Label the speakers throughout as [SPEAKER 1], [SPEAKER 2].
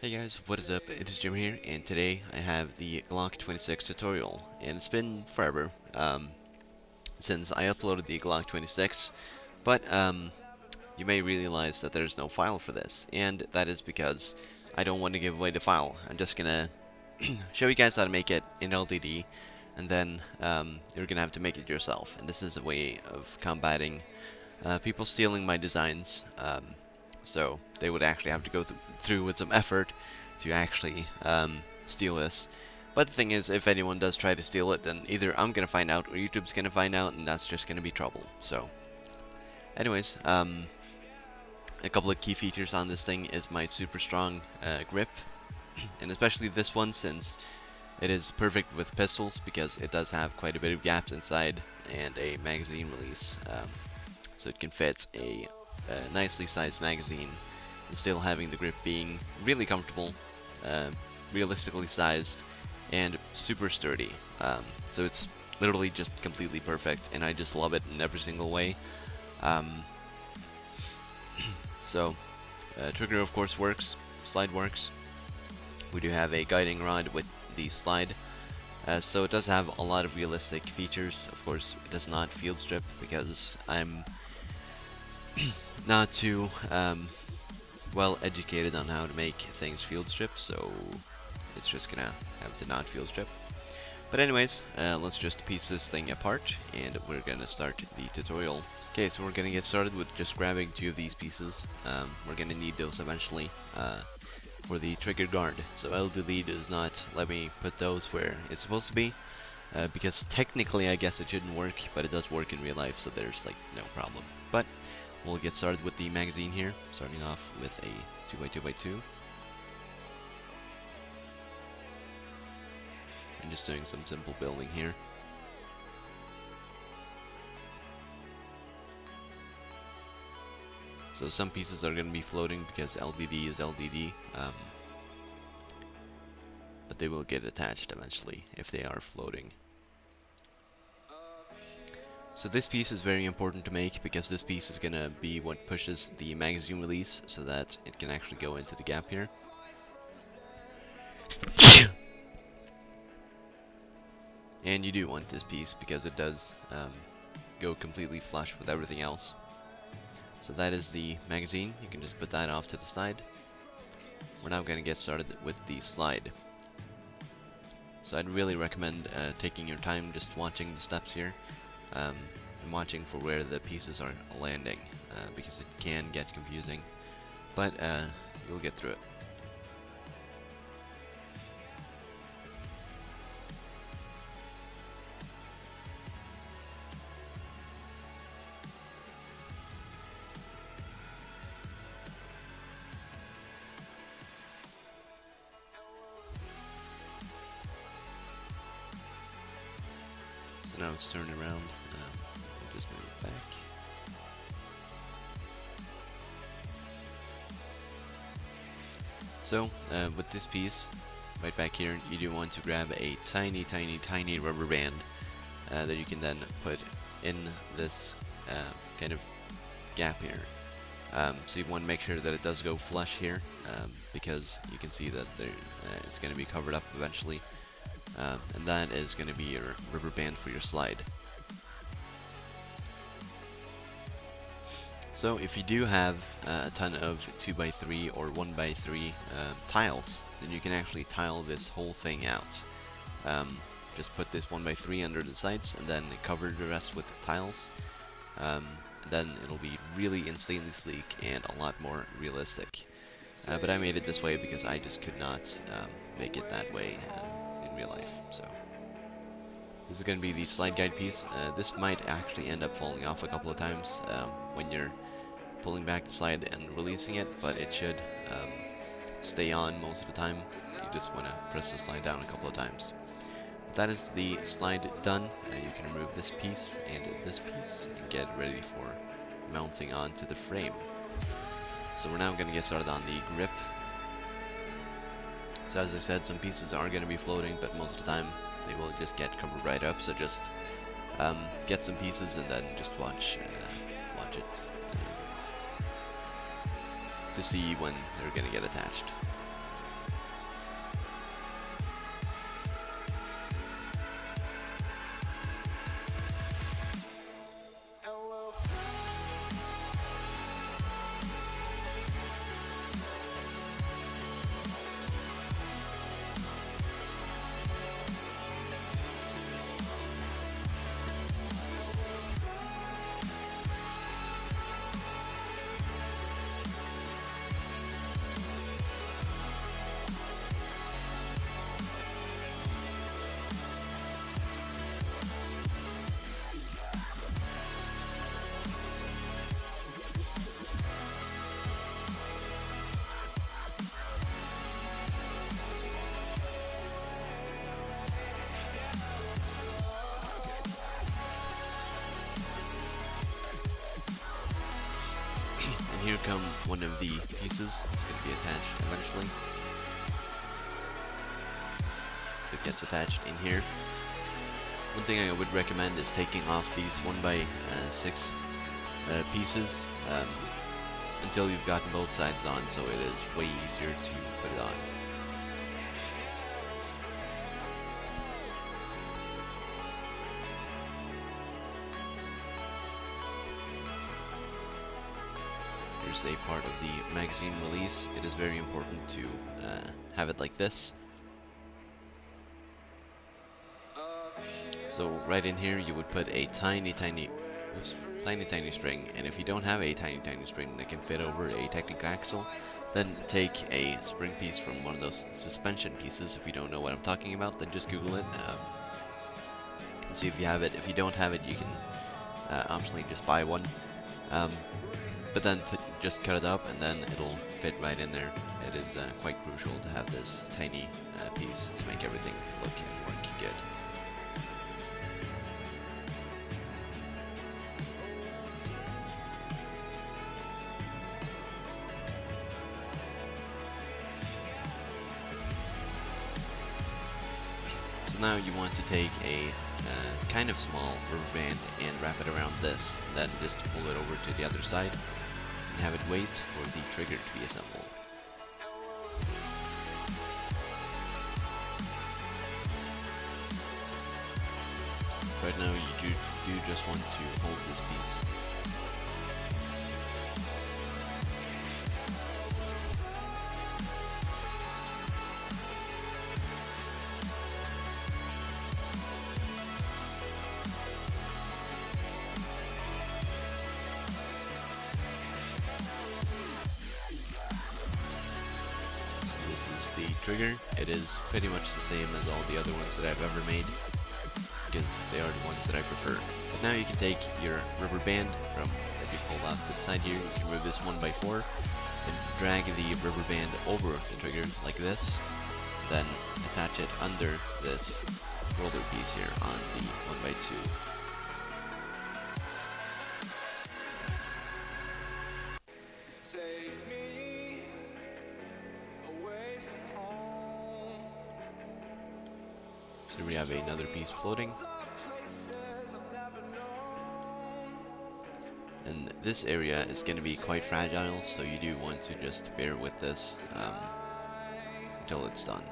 [SPEAKER 1] Hey guys, what is up? It is Jim here, and today I have the Glock 26 tutorial, and it's been forever since I uploaded the Glock 26, but you may realize that there's no file for this, and that is because I don't want to give away the file. I'm just gonna show you guys how to make it in LDD, and then you're gonna have to make it yourself, and this is a way of combating people stealing my designs. So they would actually have to go through with some effort to actually steal this. But the thing is, if anyone does try to steal it, then either I'm gonna find out or YouTube's gonna find out, and that's just gonna be trouble. So, anyways, a couple of key features on this thing is my super strong grip, and especially this one since it is perfect with pistols because it does have quite a bit of gaps inside and a magazine release, so it can fit a nicely sized magazine and still having the grip being really comfortable, uh, realistically sized, and super sturdy. So it's literally just completely perfect, and I just love it in every single way. Um, so trigger of course works, slide works. We do have a guiding rod with the slide. So it does have a lot of realistic features. Of course, it does not field strip because I'm not too well educated on how to make things field strip, so it's just gonna have to not field strip. But anyways, let's just piece this thing apart, and we're gonna start the tutorial. Okay, so we're gonna get started with just grabbing two of these pieces. We're gonna need those eventually for the trigger guard. So LDD does not let me put those where it's supposed to be, because technically I guess it shouldn't work, but it does work in real life, so there's like no problem. But we'll get started with the magazine here, starting off with a 2x2x2. And just doing some simple building here. So some pieces are going to be floating because LDD is LDD, but they will get attached eventually if they are floating. So this piece is very important to make because this piece is going to be what pushes the magazine release so that it can actually go into the gap here. And you do want this piece because it does go completely flush with everything else. So that is the magazine. You can just put that off to the side. We're now going to get started with the slide. So I'd really recommend taking your time just watching the steps here. And watching for where the pieces are landing, because it can get confusing, but you'll get through it. So now it's turning around. We'll just move it back. So with this piece right back here, you do want to grab a tiny rubber band that you can then put in this kind of gap here. So you want to make sure that it does go flush here, because you can see that it's going to be covered up eventually. And that is going to be your rubber band for your slide. So if you do have a ton of 2x3 or 1x3 tiles, then you can actually tile this whole thing out. Just put this 1x3 under the sides and then cover the rest with tiles. Then it'll be really insanely sleek and a lot more realistic. But I made it this way because I just could not make it that way in real life. So this is going to be the slide guide piece. This might actually end up falling off a couple of times when you're pulling back the slide and releasing it, but it should stay on most of the time. You just want to press the slide down a couple of times. But that is the slide done. You can remove this piece and this piece and get ready for mounting onto the frame. So we're now going to get started on the grip. So as I said, some pieces are going to be floating, but most of the time they will just get covered right up. So just get some pieces and then just watch it to see when they're going to get attached. become one of the pieces. It's going to be attached eventually. It gets attached in here. One thing I would recommend is taking off these 1x6 pieces until you've gotten both sides on, so it is way easier to put it on. Here's a part of the magazine release. It is very important to have it like this. So right in here you would put a tiny spring, and if you don't have a tiny spring that can fit over a technical axle, then take a spring piece from one of those suspension pieces. If you don't know what I'm talking about, then just Google it and see if you have it. If you don't have it, you can optionally just buy one, but then just cut it up and then it'll fit right in there. It is quite crucial to have this tiny piece to make everything look and work good. Now you want to take a kind of small rubber band and wrap it around this, then just pull it over to the other side and have it wait for the trigger to be assembled. Right now you do just want to hold this piece. The trigger. It is pretty much the same as all the other ones that I've ever made, because they are the ones that I prefer. But now you can take your rubber band that you pulled off to the side here, you can move this 1x4 and drag the rubber band over the trigger like this, then attach it under this roller piece here on the 1x2. So we have another piece floating. And this area is going to be quite fragile, so you do want to just bear with this until it's done.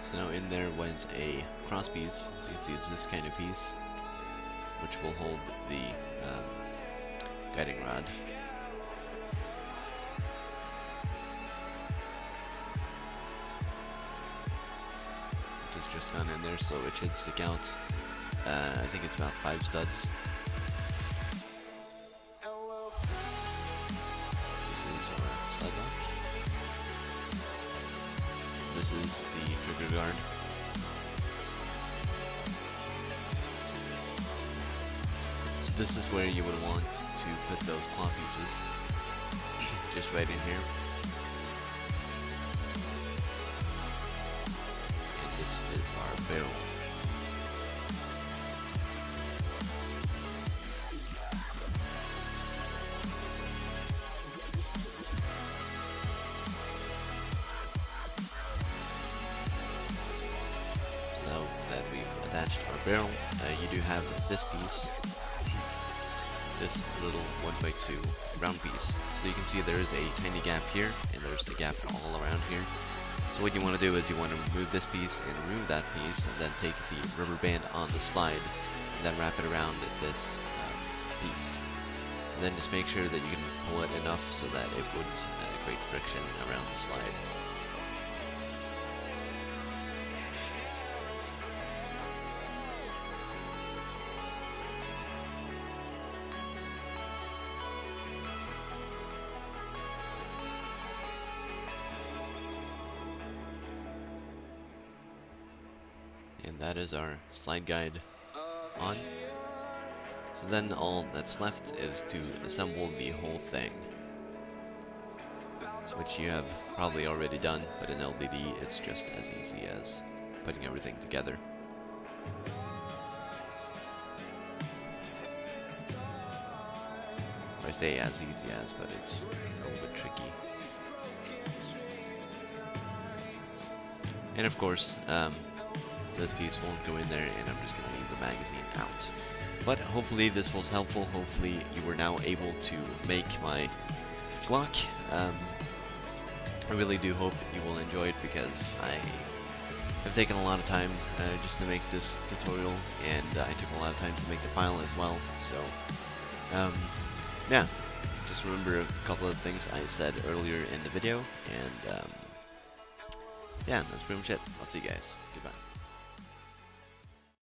[SPEAKER 1] So now in there went a cross piece, so you can see it's this kind of piece, which will hold the guiding rod. Which has just gone in there, so it should stick out. I think it's about 5 studs. This is our side lock. This is the trigger guard. This is where you would want to put those claw pieces, just right in here. And this is our barrel. So that we've attached our barrel, you do have this piece. This little 1x2 round piece. So you can see there is a tiny gap here, and there's a gap all around here. So what you want to do is you want to remove this piece and remove that piece, and then take the rubber band on the slide, and then wrap it around this piece. And then just make sure that you can pull it enough so that it wouldn't create friction around the slide. And that is our slide guide on. So then all that's left is to assemble the whole thing. which you have probably already done, but in LDD it's just as easy as putting everything together. I say as easy as, but it's a little bit tricky. And of course, this piece won't go in there, and I'm just going to leave the magazine out. But hopefully this was helpful. Hopefully you were now able to make my Glock. I really do hope you will enjoy it, because I have taken a lot of time just to make this tutorial, and I took a lot of time to make the file as well. So yeah, just remember a couple of things I said earlier in the video, and yeah, that's pretty much it. I'll see you guys. Goodbye.